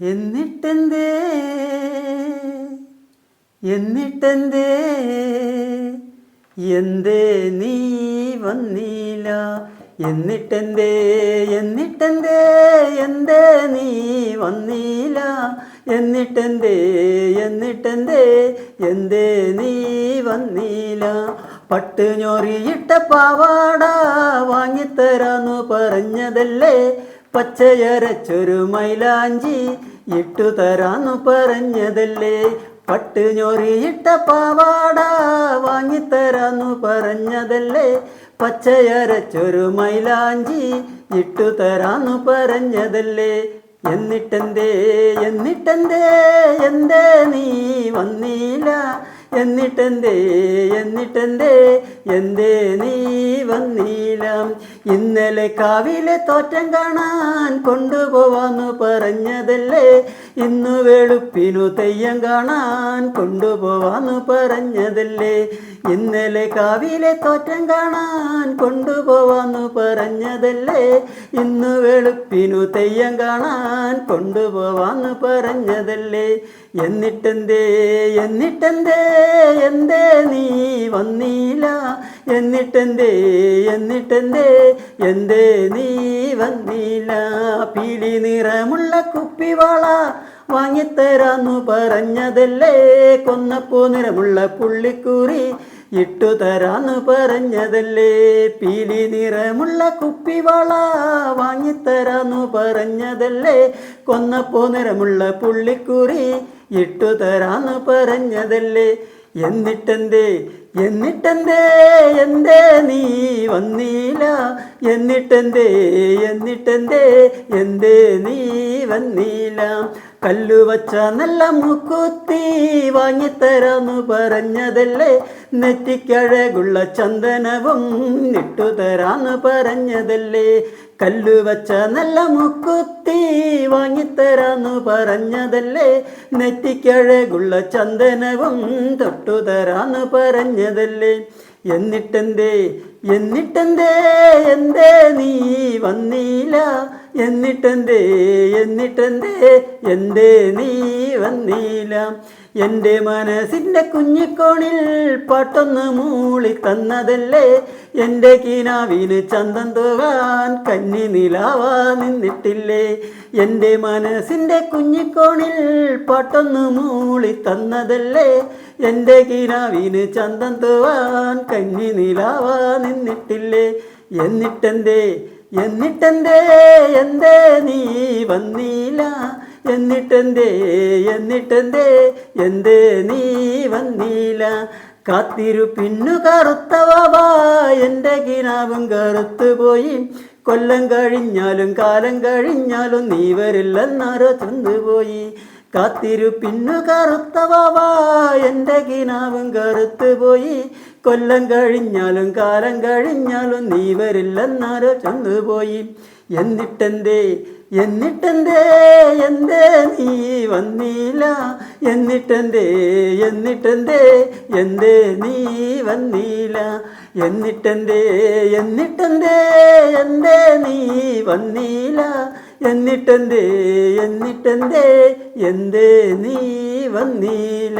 എന്നിട്ടെന്തേ എന്നിട്ടെന്തേ എന്തേ നീ വന്നില്ല എന്നിട്ടെന്തേ എന്നിട്ടെന്തേ എന്തേ നീ വന്നില്ല എന്നിട്ടെന്തേ എന്നിട്ടെന്തേ എന്തേ നീ വന്നില്ല പട്ട് ഞൊറിയിട്ട പാവാട വാങ്ങിത്തരാന്നു പറഞ്ഞതല്ലേ പച്ചയരച്ചൊരു മൈലാഞ്ചി ഇട്ടു തരാന്നു പറഞ്ഞതല്ലേ പട്ട് ഞൊറിയിട്ട പാവാട വാങ്ങിത്തരാന്നു പറഞ്ഞതല്ലേ പച്ചയരച്ചൊരു മൈലാഞ്ചി ഇട്ടു തരാന്നു പറഞ്ഞതല്ലേ എന്നിട്ടെന്തേ എന്നിട്ടെന്തേ എന്തേ നീ വന്നില്ല എന്നിട്ടെന്തേ എന്നിട്ടെന്തേ എന്തേ നീ വന്നില്ല ഇന്നലെ കാവിലെ തോറ്റം കാണാൻ കൊണ്ടുപോവാന്നു പറഞ്ഞതല്ലേ ഇന്നു വെളുപ്പിനു തെയ്യം കാണാൻ കൊണ്ടുപോവാന്നു പറഞ്ഞതല്ലേ ഇന്നലെ കാവിലെ തോറ്റം കാണാൻ കൊണ്ടുപോവാന്നു പറഞ്ഞതല്ലേ ഇന്നു വെളുപ്പിനു തെയ്യം കാണാൻ കൊണ്ടുപോവാന്നു പറഞ്ഞതല്ലേ എന്നിട്ടെന്തേ എന്നിട്ടെന്തേ എന്തേ നീ വന്നില്ല എന്നിട്ടെന്തേ എന്നിട്ടെന്തേ എന്തേ നീ വന്നില്ല പീലി നിറമുള്ള കുപ്പിവാള വാങ്ങിത്തരാന്നു പറഞ്ഞതല്ലേ കൊന്നപ്പൂ നിറമുള്ള പുള്ളിക്കുറി ഇട്ടു തരാന്നു പറഞ്ഞതല്ലേ പീലി നിറമുള്ള കുപ്പിവാള വാങ്ങിത്തരാന്നു പറഞ്ഞതല്ലേ കൊന്നപ്പൂ നിറമുള്ള പുള്ളിക്കുറി ഇട്ടു തരാന്നു പറഞ്ഞതല്ലേ എന്നിട്ടെന്തേ എന്നിട്ടെന്തേ എന്തേ നീ വന്നില്ല എന്നിട്ടെന്തേ എന്നിട്ടെന്തേ എന്തേ നീ വന്നില്ല കല്ലുവച്ച നല്ല മൂക്കുത്തി വാങ്ങിത്തരാന്നു പറഞ്ഞതല്ലേ നെറ്റിക്കഴകുള്ള ചന്ദനവും ഇട്ടു തരാന്നു പറഞ്ഞതല്ലേ കല്ലുവച്ച നല്ല മൂക്കുത്തി വാങ്ങിത്തരാന്നു പറഞ്ഞതല്ലേ നെറ്റിക്കഴകുള്ള ചന്ദനവും തൊട്ടു തരാന്നു പറഞ്ഞതല്ലേ എന്നിട്ടെന്തേ എന്നിട്ടെന്തേ എന്തേ നീ വന്നില്ല എന്നിട്ടെന്തേ എന്നിട്ടെന്തേ എന്തേ നീ വന്നില്ല എൻ്റെ മനസ്സിൻ്റെ കുഞ്ഞിക്കോണിൽ പാട്ടൊന്ന് മൂളി തന്നതല്ലേ എൻ്റെ കിനാവിന് ചന്തം തൂകാൻ കന്നി നിലാവാ നിന്നിട്ടില്ലേ എൻ്റെ മനസ്സിൻ്റെ കുഞ്ഞിക്കോണിൽ പാട്ടൊന്ന് മൂളി തന്നതല്ലേ എൻ്റെ കിനാവിന് ചന്തം തൂവാൻ കന്നി നിലാവാ നിന്നിട്ടില്ലേ എന്നിട്ടെന്തേ എന്നിട്ടെന്തേ എന്തേ നീ വന്നില്ല എന്നിട്ടെന്തേ എന്നിട്ടെന്തേ എന്തേ നീ വന്നില്ല കാത്തിരുപ്പിന്നു കറുത്തവാ എൻ്റെ കിനാവും കറുത്തുപോയി കൊല്ലം കഴിഞ്ഞാലും കാലം കഴിഞ്ഞാലും നീ വരില്ലെന്നാരോ ചന്തുപോയി കാത്തിരുപ്പിന്നു കറുത്തവാ എൻ്റെ കിനാവും കറുത്തുപോയി കൊല്ലം കഴിഞ്ഞാലും കാലം കഴിഞ്ഞാലും നീ വരില്ലെന്നാരോ ചന്തുപോയി എന്നിട്ടെന്തേ എന്നിട്ടെന്തേ എന്തേ നീ വന്നില്ല എന്നിട്ടെന്തേ എന്നിട്ടെന്തേ എന്തേ നീ വന്നില്ല എന്നിട്ടെന്തേ എന്നിട്ടെന്തേ എന്തേ നീ വന്നില്ല എന്നിട്ടെന്തേ എന്നിട്ടെന്തേ എന്തേ നീ വന്നില്ല.